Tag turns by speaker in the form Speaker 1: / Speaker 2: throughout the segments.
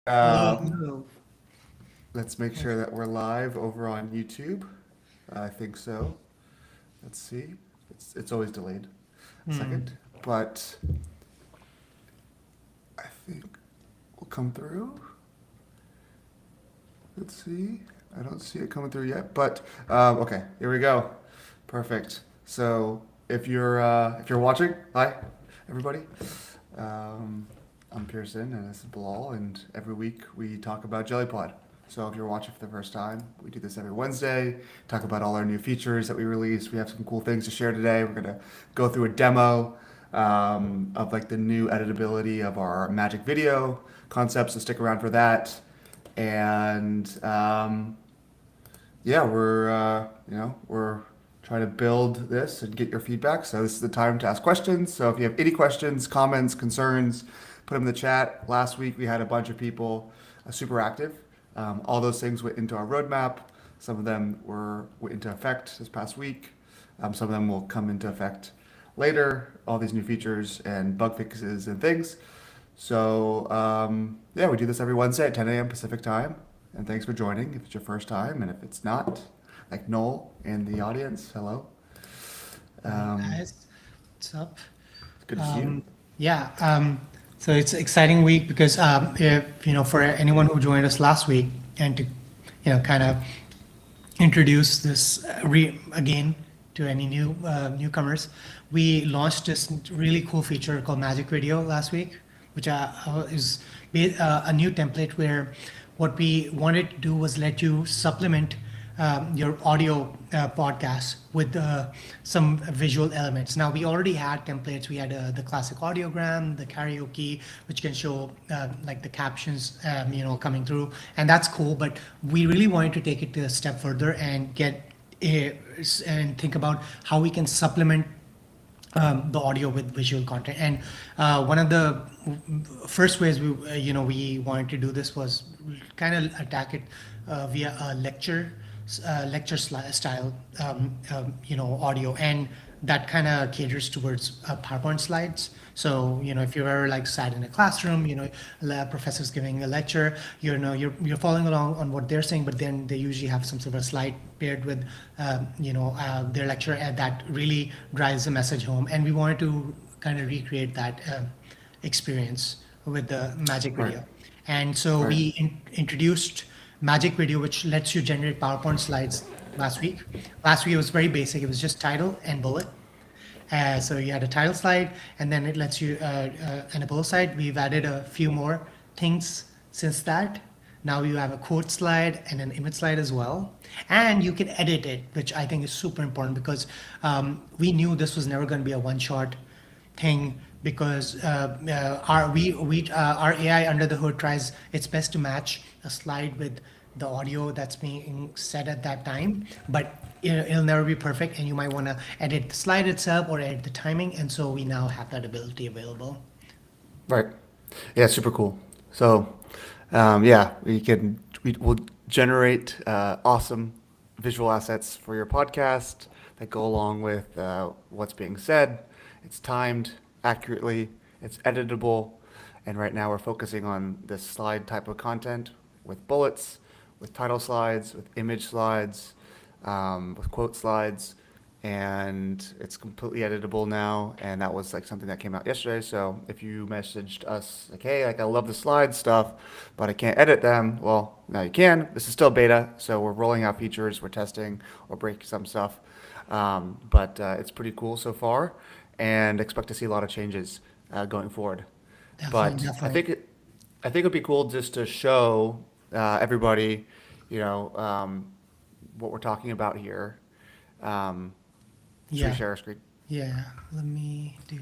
Speaker 1: Hello,
Speaker 2: Uh,
Speaker 1: hello.
Speaker 2: let's make sure that we're live over on YouTube. I think so. Let's see. It's always delayed a
Speaker 1: Hmm.
Speaker 2: second, but I think we'll come through. Let's see. I don't see it coming through yet, but okay, here we go. Perfect. So if you're watching, hi everybody. Um, I'm Pearson and this is Bilal, and every week we talk about JellyPod. So if you're watching for the first time, we do this every Wednesday. Talk about all our new features that we released. We have some cool things to share today. We're gonna go through a demo of like the new editability of our Magic Video concepts. So stick around for that. And yeah, we're trying to build this and get your feedback. So this is the time to ask questions. So if you have any questions, comments, concerns, put them in the chat. Last week we had a bunch of people super active. All those things went into our roadmap. Some of them went into effect this past week. Some of them will come into effect later. All these new features and bug fixes and things. So yeah, we do this every Wednesday at 10 a.m. Pacific time. And thanks for joining if it's your first time, and if it's not, like Noel in the audience, hello.
Speaker 1: Hey
Speaker 2: Um,
Speaker 1: guys, what's up?
Speaker 2: it's good to see you.
Speaker 1: Um, yeah, so it's an exciting week because if for anyone who joined us last week and to kind of introduce this again to any newcomers, we launched this really cool feature called Magic Video last week, which is a new template where what we wanted to do was let you supplement your audio podcast with some visual elements. Now we already had templates. We had the classic audiogram, the karaoke, which can show like the captions, coming through, and that's cool. But we really wanted to take it to a step further and and think about how we can supplement the audio with visual content. And one of the first ways we wanted to do this was kind of attack it via a style audio, and that kind of caters towards PowerPoint slides. So if you've ever like sat in a classroom, professor's giving a lecture, you're following along on what they're saying, but then they usually have some sort of slide paired with their lecture, and that really drives the message home. And we wanted to kind of recreate that experience with the Magic
Speaker 2: Right,
Speaker 1: Video. And so
Speaker 2: right.
Speaker 1: we introduced Magic Video, which lets you generate PowerPoint slides last week. Last week it was very basic. It was just title and bullet. So you had a title slide, and then it lets you, and a bullet slide. We've added a few more things since that. Now you have a quote slide and an image slide as well. And you can edit it, which I think is super important because we knew this was never going to be a one-shot thing, because our AI under the hood tries its best to match a slide with the audio that's being said at that time, but it'll never be perfect, and you might want to edit the slide itself or edit the timing, and so we now have that ability available.
Speaker 2: Right. Yeah, super cool. So, yeah, we will generate awesome visual assets for your podcast that go along with what's being said. It's timed accurately, it's editable, and right now we're focusing on this slide type of content with bullets, with title slides, with image slides, with quote slides, and it's completely editable now. And that was like something that came out yesterday. So if you messaged us like, hey, like I love the slide stuff, but I can't edit them, well, now you can. This is still beta, so we're rolling out features, we're testing or breaking some stuff. But it's pretty cool so far, and expect to see a lot of changes going forward.
Speaker 1: Definitely,
Speaker 2: But
Speaker 1: definitely.
Speaker 2: I think it'd be cool just to show everybody, you know, what we're talking about here. Um, should we
Speaker 1: Yeah,
Speaker 2: share our screen?
Speaker 1: yeah. Let me do.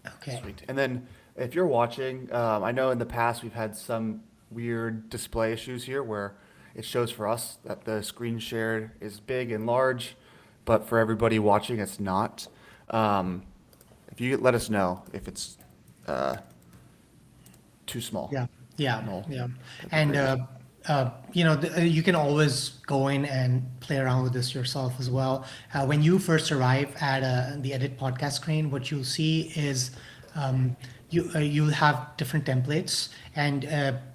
Speaker 1: Okay.
Speaker 2: Sweet. And then if you're watching, I know in the past we've had some weird display issues here where it shows for us that the screen shared is big and large, but for everybody watching, it's not. Um, if you let us know if it's uh, too small,
Speaker 1: Yeah, yeah,
Speaker 2: Noel,
Speaker 1: yeah.
Speaker 2: that'd be
Speaker 1: And
Speaker 2: great.
Speaker 1: you can always go in and play around with this yourself as well. When you first arrive at the edit podcast screen, what you'll see is you'll have different templates, and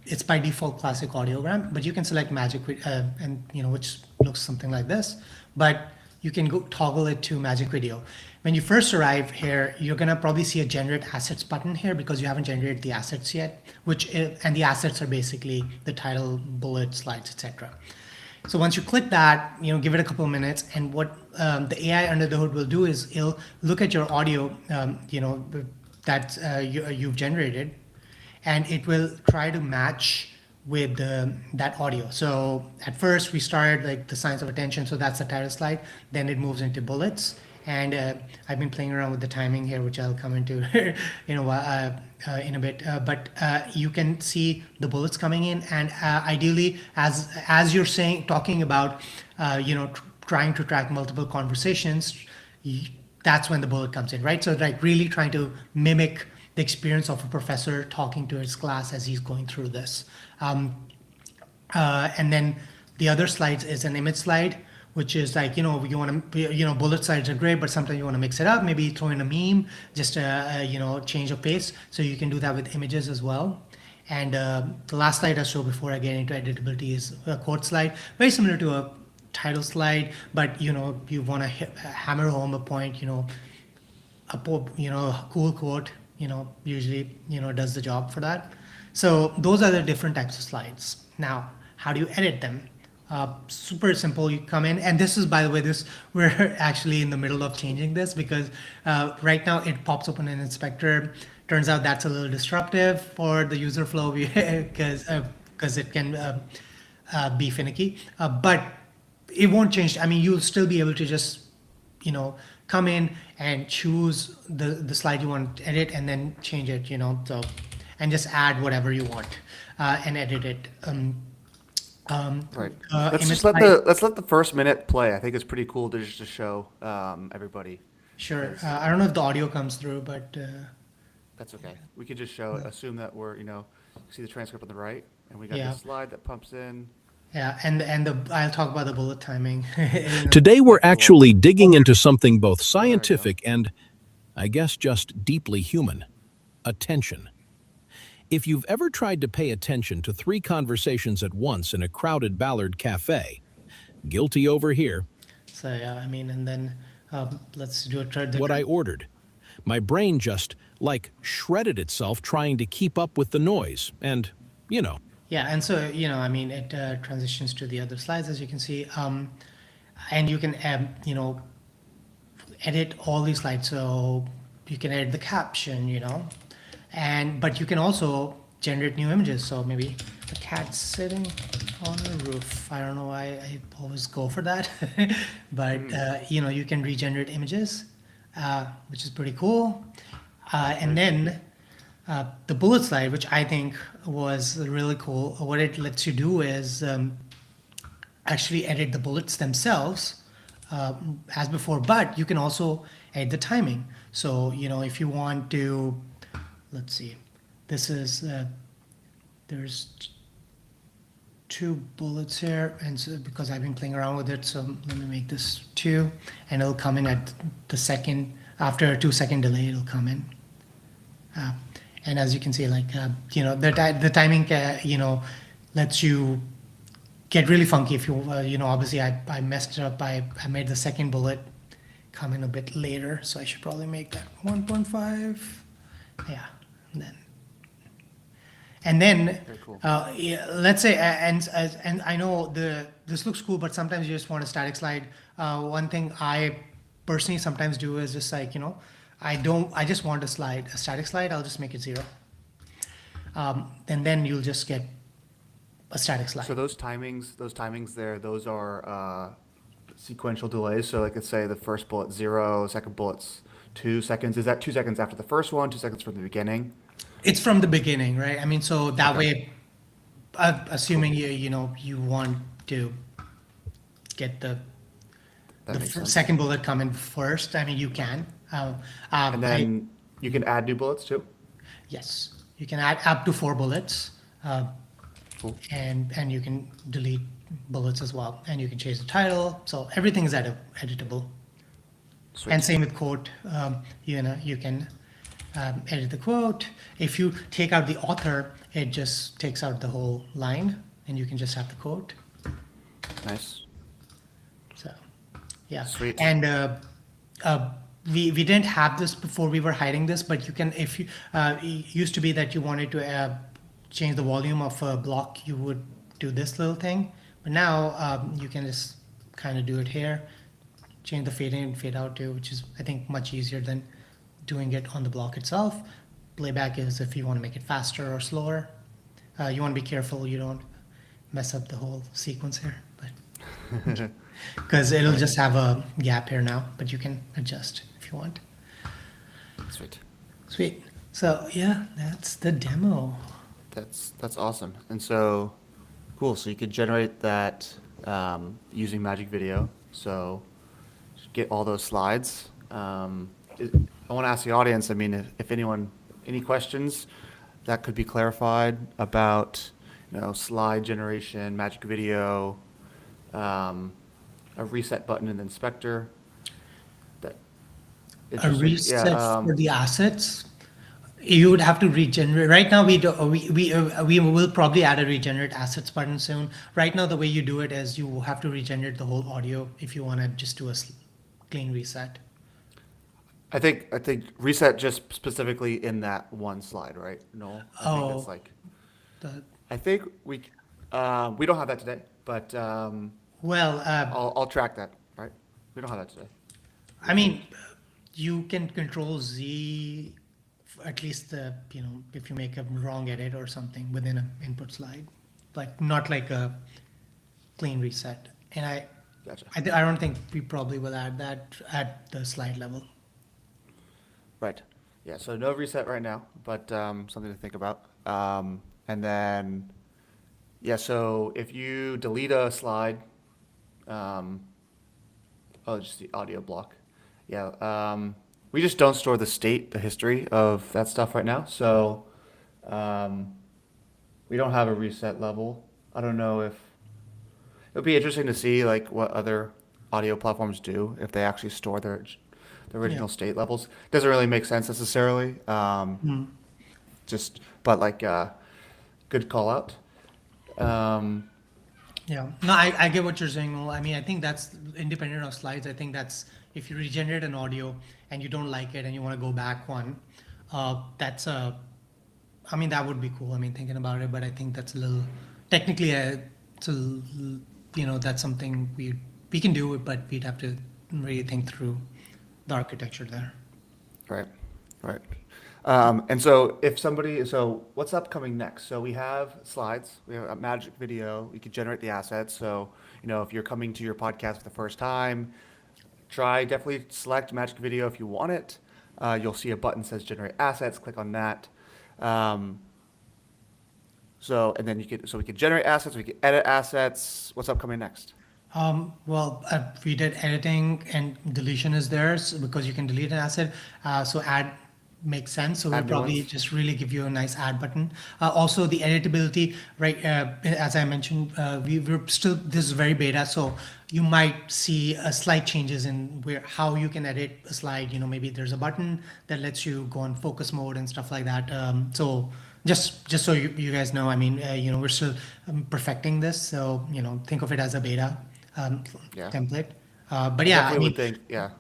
Speaker 1: it's by default classic audiogram, but you can select Magic and which looks something like this, but you can go toggle it to Magic Video. When you first arrive here, you're gonna probably see a generate assets button here because you haven't generated the assets yet, and the assets are basically the title, bullet, slides, etc. So once you click that, give it a couple of minutes, and what the AI under the hood will do is it'll look at your audio, that you've generated, and it will try to match with that audio. So at first we started like the signs of attention, so that's the title slide. Then it moves into bullets, and I've been playing around with the timing here, which I'll come into in a bit. But you can see the bullets coming in, and ideally, as you're talking about, trying to track multiple conversations, that's when the bullet comes in, right? So like really trying to mimic the experience of a professor talking to his class as he's going through this. And then the other slides is an image slide, which is like, you want to, bullet slides are great, but sometimes you want to mix it up, maybe throw in a meme, just change of pace. So you can do that with images as well. And the last slide I showed before I get into editability is a quote slide, very similar to a title slide, but you want to hammer home a point, a cool quote, usually, does the job for that. So those are the different types of slides. Now, how do you edit them? Super simple. You come in, and this is, by the way, we're actually in the middle of changing this because right now it pops up in an inspector. Turns out that's a little disruptive for the user flow because it can be finicky. But it won't change. I mean, you'll still be able to just, come in and choose the slide you want to edit and then change it, so, and just add whatever you want and edit it.
Speaker 2: Right. Let's let the first minute play. I think it's pretty cool to just to show everybody.
Speaker 1: Sure. I don't know if the audio comes through, but
Speaker 2: that's okay. We could just assume that we're, see the transcript on the right, and we got
Speaker 1: Yeah.
Speaker 2: this slide that pumps in.
Speaker 1: yeah, and I'll talk about the bullet timing.
Speaker 3: Today we're actually digging into something both scientific and, I guess, just deeply human: attention. If you've ever tried to pay attention to 3 conversations at once in a crowded Ballard cafe, guilty over here.
Speaker 1: So yeah, I mean, and then let's do a
Speaker 3: What I ordered. My brain just, shredded itself trying to keep up with the noise, and,
Speaker 1: Yeah, and so I mean, it transitions to the other slides, as you can see, and you can edit all these slides. So you can edit the caption, but you can also generate new images. So maybe a cat sitting on a roof. I don't know why I always go for that, but you can regenerate images, which is pretty cool. And then the bullet slide, which I think was really cool. What it lets you do is actually edit the bullets themselves as before, but you can also edit the timing. So, if you want to, let's see, this is, there's 2 bullets here, and so because I've been playing around with it, so let me make this 2, and it'll come in at the second, after a 2-second delay, it'll come in. And as you can see, the timing, lets you get really funky if you, obviously I messed it up. I made the second bullet come in a bit later, so I should probably make that 1.5. Yeah, and then
Speaker 2: Very cool.
Speaker 1: let's say, and I know this looks cool, but sometimes you just want a static slide. One thing I personally sometimes do is just I just want a static slide. I'll just make it 0. And then you'll just get a static slide.
Speaker 2: So those timings there, those are sequential delays. So let's say the first bullet 0, second bullet's 2 seconds. Is that 2 seconds after the first one, 2 seconds from the beginning?
Speaker 1: It's from the beginning, right? I mean, so that way, assuming you want to get the
Speaker 2: Makes sense.
Speaker 1: second bullet come in first, I mean, you can.
Speaker 2: And then you can add new bullets too?
Speaker 1: Yes, you can add up to 4 bullets.
Speaker 2: Cool.
Speaker 1: and you can delete bullets as well, and you can change the title. So everything is editable.
Speaker 2: Sweet.
Speaker 1: And same with quote. You can edit the quote. If you take out the author, it just takes out the whole line, and you can just have the quote.
Speaker 2: Nice.
Speaker 1: So, yeah.
Speaker 2: Sweet.
Speaker 1: And we didn't have this before. We were hiding this, but you can, if you it used to be that you wanted to change the volume of a block, you would do this little thing. But now you can just kind of do it here, change the fade in and fade out too, which is I think much easier than doing it on the block itself. Playback is if you want to make it faster or slower. You want to be careful you don't mess up the whole sequence here, but because it'll just have a gap here now, but you can adjust if you want.
Speaker 2: Sweet.
Speaker 1: Sweet. So yeah, that's the demo.
Speaker 2: That's awesome. And so, cool. So you could generate that using Magic Video. So just get all those slides. I want to ask the audience. I mean, if anyone any questions that could be clarified about slide generation, Magic Video, a reset button in the inspector. That
Speaker 1: A
Speaker 2: interesting.
Speaker 1: reset
Speaker 2: Yeah,
Speaker 1: for the assets. You would have to regenerate. Right now, we will probably add a regenerate assets button soon. Right now, the way you do it is you have to regenerate the whole audio if you want to just do a clean reset.
Speaker 2: I think reset just specifically in that one slide, right? No, I think that's
Speaker 1: Oh,
Speaker 2: like
Speaker 1: the,
Speaker 2: I think we don't have that today, but
Speaker 1: well,
Speaker 2: I'll track that, right? We don't have that today.
Speaker 1: I mean, you can control Z, at least if you make a wrong edit or something within an input slide, like not like a clean reset. And
Speaker 2: Gotcha.
Speaker 1: I don't think we probably will add that at the slide level.
Speaker 2: Right. Yeah. So no reset right now, but something to think about. And then yeah. So if you delete a slide, just the audio block. Yeah. We just don't store the history of that stuff right now. So we don't have a reset level. I don't know if it would be interesting to see like what other audio platforms do if they actually store the original
Speaker 1: Yeah.
Speaker 2: state levels. Doesn't really make sense necessarily. But like good call out.
Speaker 1: Yeah, no, I get what you're saying. Well, I mean, I think that's independent of slides. I think that's if you regenerate an audio and you don't like it and you want to go back one, that's I mean, that would be cool. I mean, thinking about it, but I think that's a little technically, that's something we can do, but we'd have to really think through the architecture there.
Speaker 2: Right, right. And so so what's upcoming next? So we have slides, we have a Magic Video, we could generate the assets. So, if you're coming to your podcast for the first time, definitely select Magic Video if you want it. You'll see a button that says generate assets, click on that. And then we could generate assets, we could edit assets. What's upcoming next?
Speaker 1: We did editing and deletion is there because you can delete an asset. So add makes sense. So we'll
Speaker 2: Add new
Speaker 1: probably
Speaker 2: ones.
Speaker 1: just really give you a nice add button. Also the editability, right? As I mentioned, this is very beta. So you might see slight changes in how you can edit a slide. Maybe there's a button that lets you go on focus mode and stuff like that. So just so you guys know, I mean, we're still perfecting this. So, think of it as a beta
Speaker 2: Yeah.
Speaker 1: template. But yeah,
Speaker 2: Definitely would think, yeah.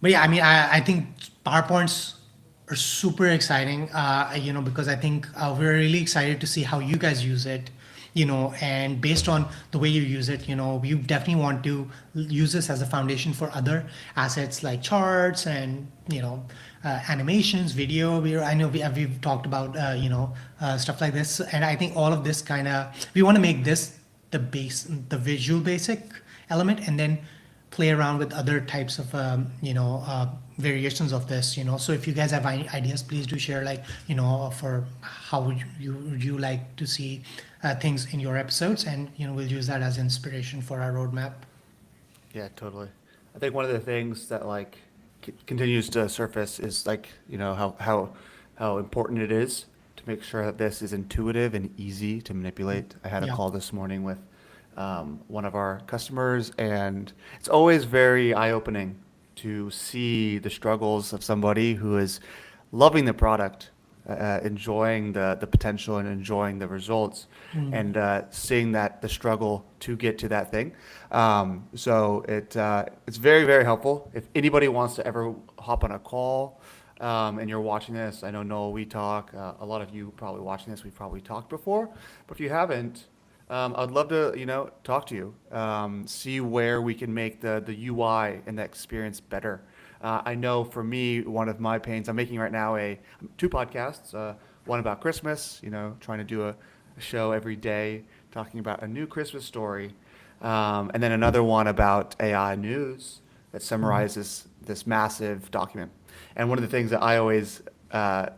Speaker 1: I mean, I think PowerPoints are super exciting, because I think we're really excited to see how you guys use it, and based on the way you use it, you definitely want to use this as a foundation for other assets like charts and, animations, video. I know we've talked about, stuff like this. And I think all of this we want to make this the visual basic element, and then play around with other types of variations of this. So if you guys have any ideas, please do share, like, for how would you like to see things in your episodes, and we'll use that as inspiration for our roadmap.
Speaker 2: Yeah, totally. I think one of the things that continues to surface is how important it is to make sure that this is intuitive and easy to manipulate. I had a
Speaker 1: Yeah.
Speaker 2: call this morning with one of our customers, and it's always very eye-opening to see the struggles of somebody who is loving the product, enjoying the potential and enjoying the results, and seeing that the struggle to get to that thing. It's very, very helpful. If anybody wants to ever hop on a call, and you're watching this, I know Noel, we talk. A lot of you probably watching this, we've probably talked before. But if you haven't, I'd love to, talk to you, see where we can make the UI and the experience better. I know for me, one of my pains, I'm making right now two podcasts, one about Christmas, trying to do a show every day talking about a new Christmas story, and then another one about AI news that summarizes this massive document. And one of the things that I always, I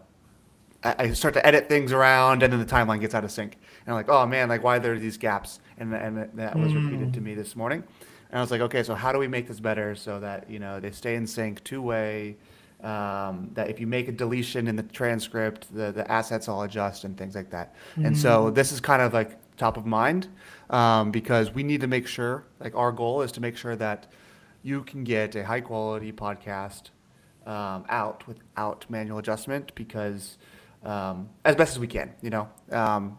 Speaker 2: start to edit things around, and then the timeline gets out of sync. And I'm like, oh man, like why are there these gaps? And that was repeated to me this morning. And I was like, okay, so how do we make this better so that, they stay in sync two-way, that if you make a deletion in the transcript, the assets all adjust and things like that. And so this is kind of like top of mind, because we need to make sure, like our goal is to make sure that you can get a high quality podcast out without manual adjustment, because as best as we can, there'll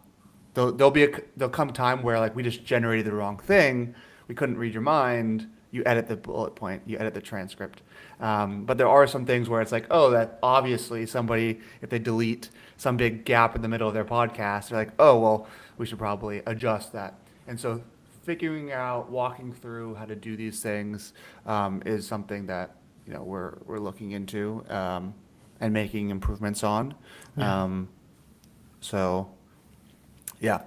Speaker 2: come a time where like we just generated the wrong thing, we couldn't read your mind, you edit the bullet point, you edit the transcript. But there are some things where it's like, oh, that obviously somebody, if they delete some big gap in the middle of their podcast, they're like, oh, well, we should probably adjust that. And so figuring out, walking through how to do these things is something that, we're looking into and making improvements on. Yeah.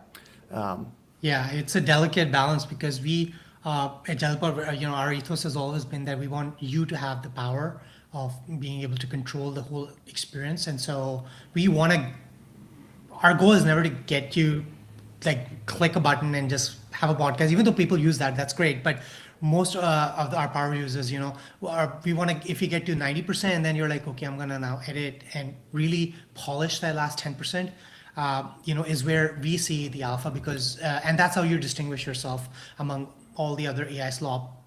Speaker 1: Yeah, it's a delicate balance because we, at Jalpa, our ethos has always been that we want you to have the power of being able to control the whole experience. And so our goal is never to get you like click a button and just have a podcast, even though people use that, that's great. But most our power users, we want to, if you get to 90% and then you're like, okay, I'm going to now edit and really polish that last 10%, is where we see the alpha, because, and that's how you distinguish yourself among all the other AI slop,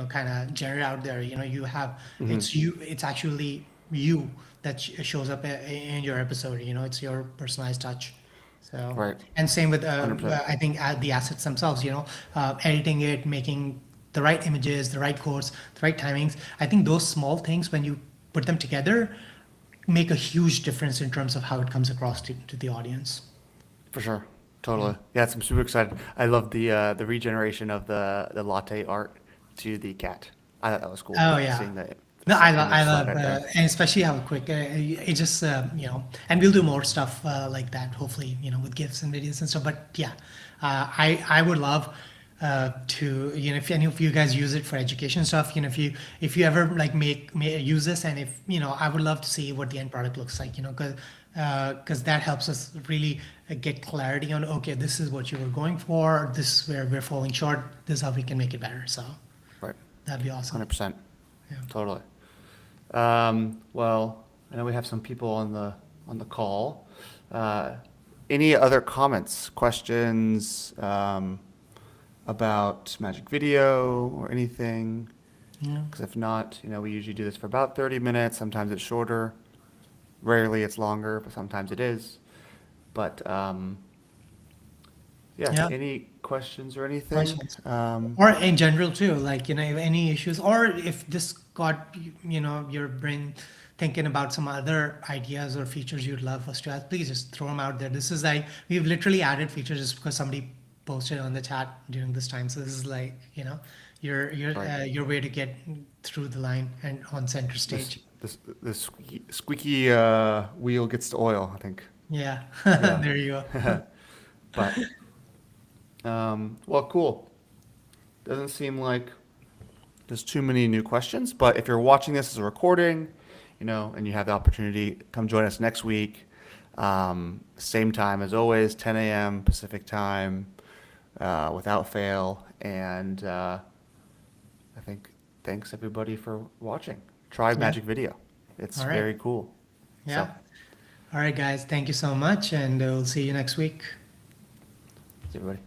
Speaker 1: kind of generated out there. You have, it's actually you that shows up in your episode, it's your personalized touch. So,
Speaker 2: Right.
Speaker 1: and same with,
Speaker 2: 100%.
Speaker 1: I think the assets themselves, editing it, making the right images, the right quotes, the right timings. I think those small things, when you put them together, make a huge difference in terms of how it comes across to the audience.
Speaker 2: For sure. Totally. Yeah, I'm super excited. I love the regeneration of the latte art to the cat. I thought that was cool.
Speaker 1: Oh, yeah.
Speaker 2: Seeing that.
Speaker 1: No, I love,
Speaker 2: right there.
Speaker 1: and especially how quick it just, and we'll do more stuff like that, hopefully, with GIFs and videos and stuff. But yeah, I would love to, if any of you guys use it for education stuff, if you ever like use this, and if, I would love to see what the end product looks like, because that helps us really get clarity on, okay, this is what you were going for, this is where we're falling short, this is how we can make it better. So
Speaker 2: Right.
Speaker 1: that'd be awesome.
Speaker 2: 100%.
Speaker 1: Yeah.
Speaker 2: Totally. Well, I know we have some people on the call. Any other comments, questions about Magic Video or anything?
Speaker 1: Yeah.
Speaker 2: Because if not, we usually do this for about 30 minutes. Sometimes it's shorter. Rarely it's longer, but sometimes it is. But
Speaker 1: Yeah.
Speaker 2: any questions or anything?
Speaker 1: Questions. Or in general too, like, any issues, or if this got, your brain thinking about some other ideas or features you'd love us to add, please just throw them out there. This is like, we've literally added features just because somebody posted on the chat during this time. So this is like,
Speaker 2: Right.
Speaker 1: your way to get through the line and on center stage.
Speaker 2: This squeaky wheel gets the oil, I think.
Speaker 1: Yeah,
Speaker 2: Yeah.
Speaker 1: there you go.
Speaker 2: But well, cool. Doesn't seem like there's too many new questions, but if you're watching this as a recording, and you have the opportunity, come join us next week. Same time as always, 10 a.m. Pacific time, without fail. And I think thanks everybody for watching. Try Magic Video. It's
Speaker 1: All right.
Speaker 2: very cool.
Speaker 1: Yeah.
Speaker 2: So,
Speaker 1: All right, guys. Thank you so much, and we'll see you next week.
Speaker 2: See everybody.